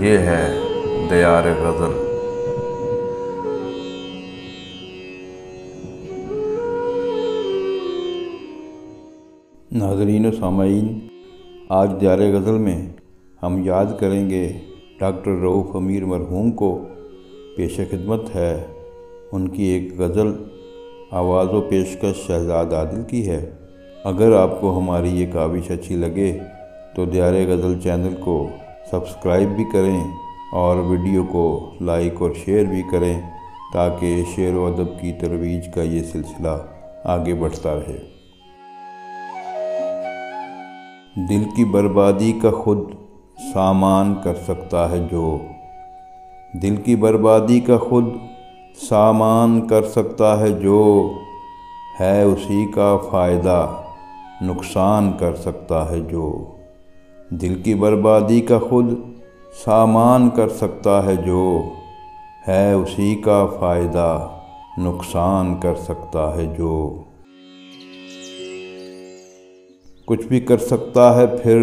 یہ ہے دیار غزل۔ ناظرین و سامعین، آج دیار غزل میں ہم یاد کریں گے ڈاکٹر رؤف امیر مرحوم کو۔ پیش خدمت ہے ان کی ایک غزل، آواز و پیشکش شہزاد عادل کی ہے۔ اگر آپ کو ہماری یہ کاوش اچھی لگے تو دیار غزل چینل کو سبسکرائب بھی کریں اور ویڈیو کو لائک اور شیئر بھی کریں تاکہ شعر و ادب کی ترویج کا یہ سلسلہ آگے بڑھتا رہے۔ دل کی بربادی کا خود سامان کر سکتا ہے جو، دل کی بربادی کا خود سامان کر سکتا ہے جو، ہے اسی کا فائدہ نقصان کر سکتا ہے جو، دل کی بربادی کا خود سامان کر سکتا ہے جو، ہے اسی کا فائدہ نقصان کر سکتا ہے جو، کچھ بھی کر سکتا ہے پھر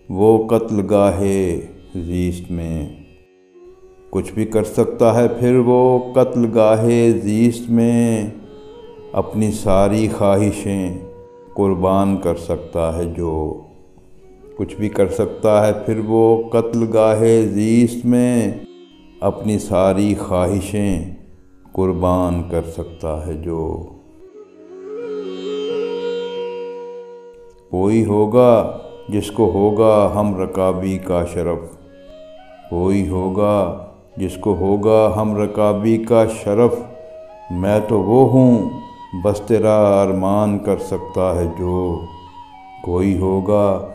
وہ قتل گاہے زیست میں، کچھ بھی کر سکتا ہے پھر وہ قتل گاہے زیست میں، اپنی ساری خواہشیں قربان کر سکتا ہے جو، کچھ بھی کر سکتا ہے پھر وہ قتل گاہے زیست میں، اپنی ساری خواہشیں قربان کر سکتا ہے جو، کوئی ہوگا جس کو ہوگا ہم رکابی کا شرف، کوئی ہوگا جس کو ہوگا ہم رکابی کا شرف، میں تو وہ ہوں بس تیرا ارمان کر سکتا ہے جو، کوئی ہوگا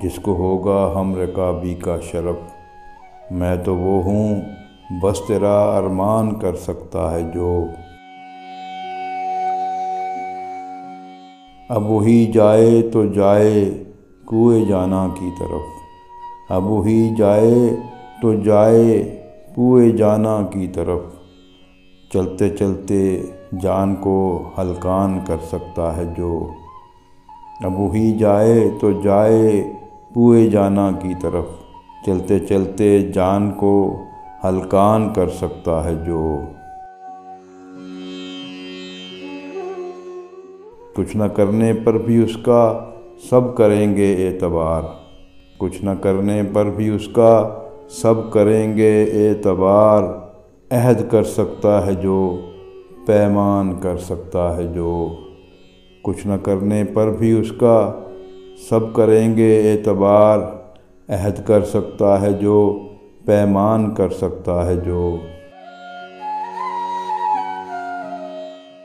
جس کو ہوگا ہم رکابی کا شرف، میں تو وہ ہوں بس تیرا ارمان کر سکتا ہے جو، اب وہی جائے تو جائے کوئے جانا کی طرف، اب وہی جائے تو جائے کوئے جانا کی طرف، چلتے چلتے جان کو ہلکان کر سکتا ہے جو، اب وہی جائے تو جائے کوئے جانا کی طرف، چلتے چلتے جان کو ہلکان کر سکتا ہے جو، کچھ نہ کرنے پر بھی اس کا سب کریں گے اعتبار، کچھ نہ کرنے پر بھی اس کا سب کریں گے اعتبار، عہد کر سکتا ہے جو پیمان کر سکتا ہے جو، کچھ نہ کرنے پر بھی اس کا سب کریں گے اعتبار، عہد کر سکتا ہے جو پیمان کر سکتا ہے جو،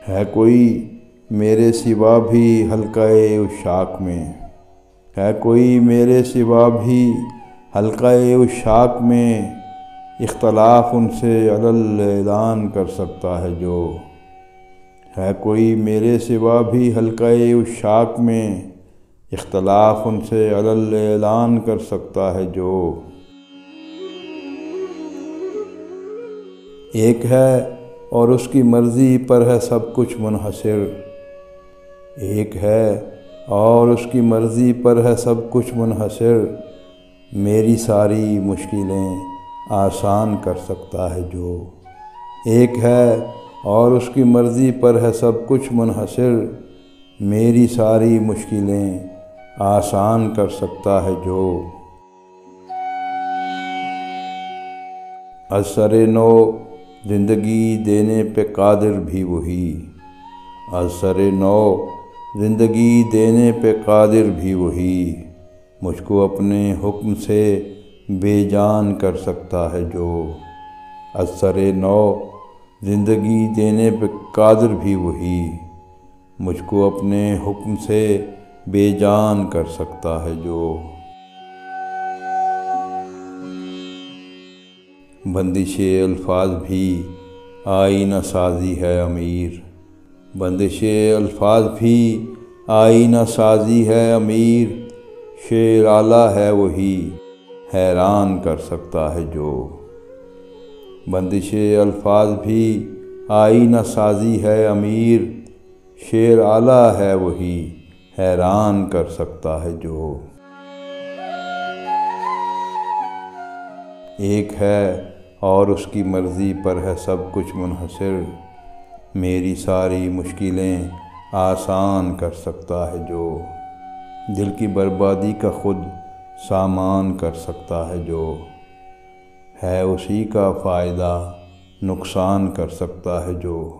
ہے کوئی میرے سوا بھی حلقۂ عشاق میں، ہے کوئی میرے سوا بھی حلقۂ عشاق میں، اختلاف ان سے علی الاعلان کر سکتا ہے جو، ہے کوئی میرے سوا بھی حلقۂ عشاق میں، اختلاف ان سے علی الاعلان کر سکتا ہے جو، ایک ہے اور اس کی مرضی پر ہے سب کچھ منحصر، ایک ہے اور اس کی مرضی پر ہے سب کچھ منحصر، میری ساری مشکلیں آسان کر سکتا ہے جو، ایک ہے اور اس کی مرضی پر ہے سب کچھ منحصر، میری ساری مشکلیں آسان کر سکتا ہے جو، از سر نو زندگی دینے پہ قادر بھی وہی، از سر نو زندگی دینے پہ قادر بھی وہی، مجھ کو اپنے حکم سے بے جان کر سکتا ہے جو، از سر نو زندگی دینے پہ قادر بھی وہی، مجھ کو اپنے حکم سے بے جان کر سکتا ہے جو، بندش الفاظ بھی آئینہ سازی ہے امیر، بندش الفاظ بھی آئینہ سازی ہے امیر، شعر اعلیٰ ہے وہی حیران کر سکتا ہے جو، بندش الفاظ بھی آئینہ سازی ہے امیر، شعر اعلیٰ ہے وہی حیران کر سکتا ہے جو، ایک ہے اور اس کی مرضی پر ہے سب کچھ منحصر، میری ساری مشکلیں آسان کر سکتا ہے جو، دل کی بربادی کا خود سامان کر سکتا ہے جو، ہے اسی کا فائدہ نقصان کر سکتا ہے جو۔